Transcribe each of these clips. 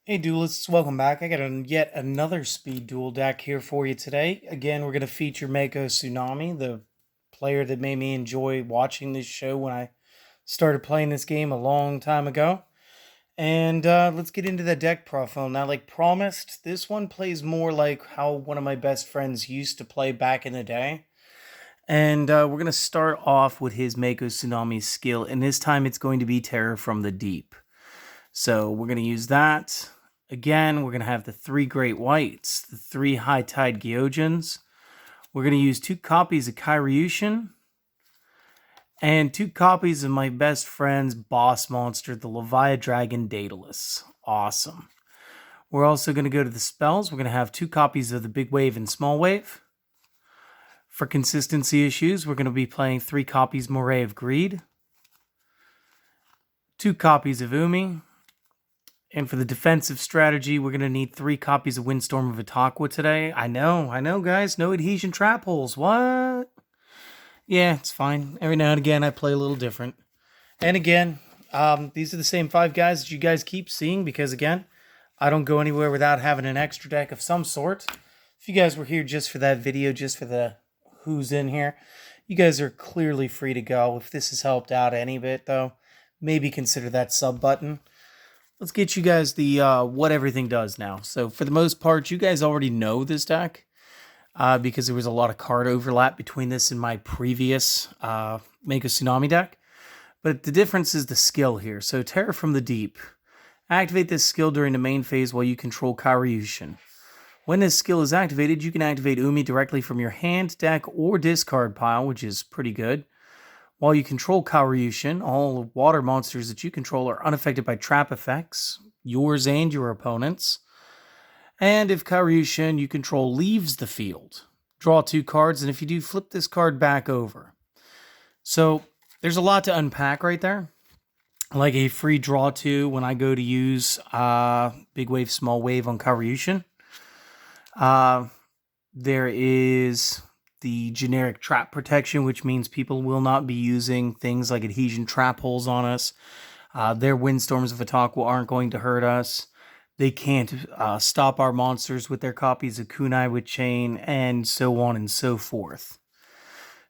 Hey Duelists, welcome back. I got yet another speed duel deck here for you today. Again, we're going to feature Mako Tsunami, the player that made me enjoy watching this show when I started playing this game a long time ago. And let's get into the deck profile. Now, like promised, this one plays more like how one of my best friends used to play back in the day. And we're going to start off with his Mako Tsunami skill, and this time it's going to be Terror from the Deep. So we're going to use that. Again, we're going to have the 3 Great Whites, the 3 High Tide Gyojins. We're going to use 2 copies of Kyryushin and 2 copies of my best friend's boss monster, the Levia Dragon Daedalus. Awesome. We're also going to go to the spells. We're going to have 2 copies of the Big Wave and Small Wave. For consistency issues, we're going to be playing 3 copies Moray of Greed, 2 copies of Umi. And for the defensive strategy, we're going to need 3 copies of Windstorm of Itaqua today. I know, guys. No adhesion trap holes. What? Yeah, it's fine. Every now and again, I play a little different. And again, these are the same 5 guys that you guys keep seeing because, again, I don't go anywhere without having an extra deck of some sort. If you guys were here just for that video, just for the who's in here, you guys are clearly free to go. If this has helped out any bit, though, maybe consider that sub button. Let's get you guys the what everything does now. So for the most part, you guys already know this deck because there was a lot of card overlap between this and my previous Mako Tsunami deck. But the difference is the skill here. So Terror from the Deep. Activate this skill during the main phase while you control Kyryushin. When this skill is activated, you can activate Umi directly from your hand, deck, or discard pile, which is pretty good. While you control Kyryushin, all water monsters that you control are unaffected by trap effects, yours and your opponent's. And if Kyryushin you control leaves the field, draw 2 cards, and if you do, flip this card back over. So there's a lot to unpack right there. Like a free draw 2 when I go to use Big Wave, Small Wave on Kyryushin. There is the generic trap protection, which means people will not be using things like adhesion trap holes on us. Their Windstorms of Itaqua aren't going to hurt us. They can't stop our monsters with their copies of Kunai with Chain, and so on and so forth.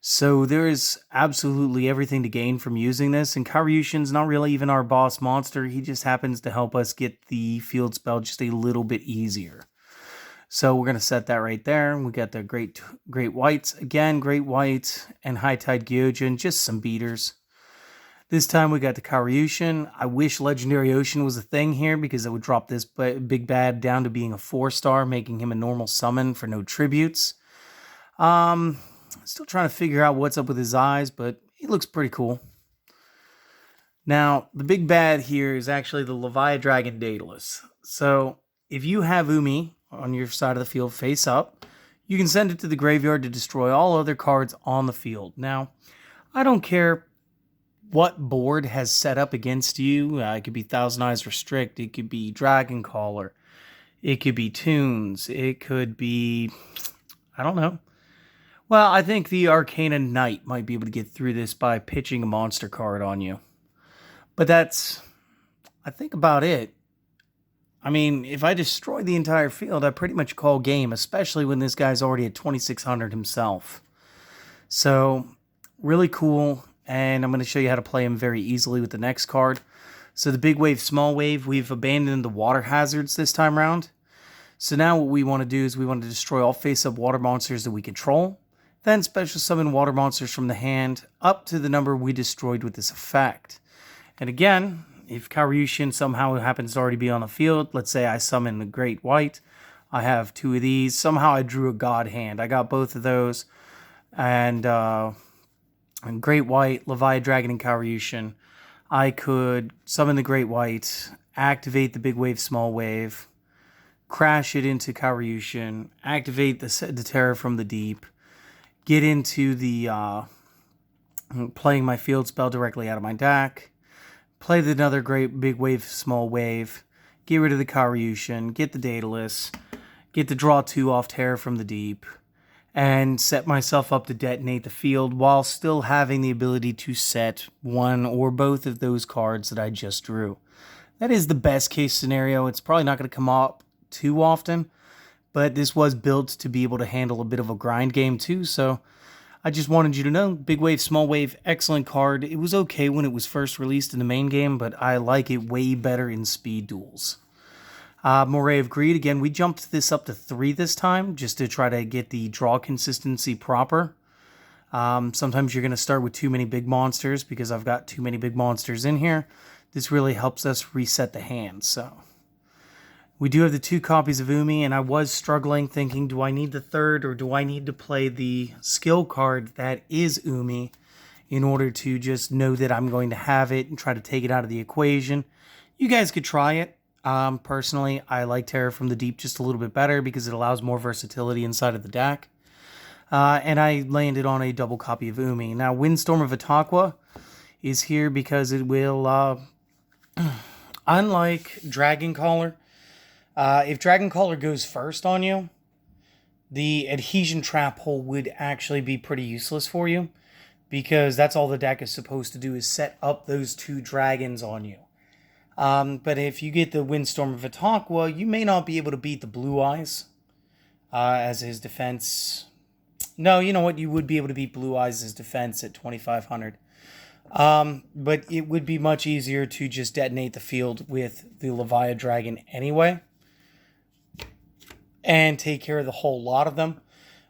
So there is absolutely everything to gain from using this, and Kyryushin's not really even our boss monster. He just happens to help us get the field spell just a little bit easier. So we're going to set that right there. We got the Great Whites. Again, Great White and High Tide Gyojin, just some beaters. This time we got the Kyryushin. I wish Legendary Ocean was a thing here because it would drop this big bad down to being a 4-star, making him a normal summon for no tributes. Still trying to figure out what's up with his eyes, but he looks pretty cool. Now, the big bad here is actually the Levia Dragon Daedalus. So if you have Umi on your side of the field face up, you can send it to the graveyard to destroy all other cards on the field. Now, I don't care what board has set up against you. It could be Thousand Eyes Restrict, it could be Dragon Caller, it could be Tunes, it could be, I don't know. Well, I think the Arcana Knight might be able to get through this by pitching a monster card on you. But that's, I think, about it. I mean, if I destroy the entire field, I pretty much call game, especially when this guy's already at 2,600 himself. So, really cool, and I'm going to show you how to play him very easily with the next card. So the Big Wave, Small Wave, we've abandoned the water hazards this time around. So now what we want to do is we want to destroy all face-up water monsters that we control, then special summon water monsters from the hand up to the number we destroyed with this effect. And again, if Kyryushin somehow happens to already be on the field, let's say I summon the Great White, I have 2 of these, somehow I drew a God Hand. I got both of those, and Great White, Levia Dragon, and Kyryushin. I could summon the Great White, activate the Big Wave, Small Wave, crash it into Kyryushin, activate the Terror from the Deep, get into the playing my field spell directly out of my deck, play another great Big Wave, Small Wave, get rid of the Kyryushin, get the Daedalus, get the draw 2 off Terror from the Deep, and set myself up to detonate the field while still having the ability to set one or both of those cards that I just drew. That is the best case scenario. It's probably not going to come up too often, but this was built to be able to handle a bit of a grind game too, so I just wanted you to know, Big Wave, Small Wave, excellent card. It was okay when it was first released in the main game, but I like it way better in speed duels. Moray of Greed, again, we jumped this up to 3 this time, just to try to get the draw consistency proper. Sometimes you're going to start with too many big monsters, because I've got too many big monsters in here. This really helps us reset the hand, so... We do have the 2 copies of Umi, and I was struggling thinking, do I need the 3rd or do I need to play the skill card that is Umi in order to just know that I'm going to have it and try to take it out of the equation? You guys could try it. Personally, I like Terror from the Deep just a little bit better because it allows more versatility inside of the deck. And I landed on a double copy of Umi. Now, Windstorm of Ataqua is here because it will, unlike Dragon Caller, if Dragon Caller goes first on you, the Adhesion Trap Hole would actually be pretty useless for you, because that's all the deck is supposed to do is set up those 2 dragons on you. But if you get the Windstorm of Ataqua, you may not be able to beat the Blue Eyes as his defense. No, you know what? You would be able to beat Blue Eyes' defense at 2,500. But it would be much easier to just detonate the field with the Levia Dragon anyway, and take care of the whole lot of them,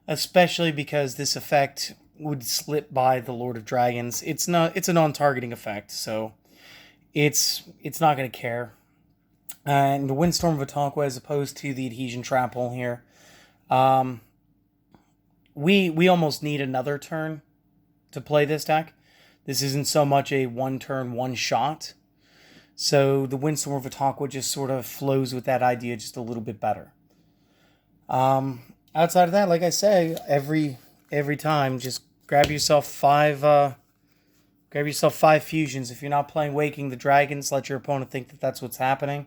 especially because this effect would slip by the Lord of Dragons. It's a non-targeting effect, so it's not going to care. And the Windstorm of Ataqua, as opposed to the Adhesion Trap Hole here, we almost need another turn to play this deck. This isn't so much a one-turn, one-shot. So the Windstorm of Ataqua just sort of flows with that idea just a little bit better. Outside of that, like I say, every time, just grab yourself 5 fusions. If you're not playing Waking the Dragons, let your opponent think that that's what's happening.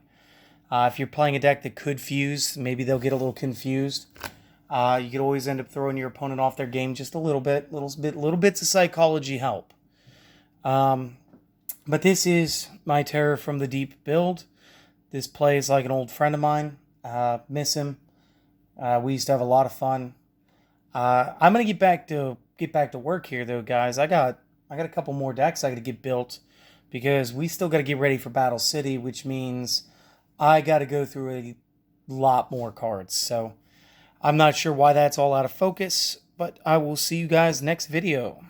If you're playing a deck that could fuse, maybe they'll get a little confused. You could always end up throwing your opponent off their game just a little bit. Little bits of psychology help. But this is my Terror from the Deep build. This plays like an old friend of mine. Miss him. We used to have a lot of fun. I'm gonna get back to work here, though, guys. I got a couple more decks I got to get built, because we still got to get ready for Battle City, which means I got to go through a lot more cards. So I'm not sure why that's all out of focus, but I will see you guys next video.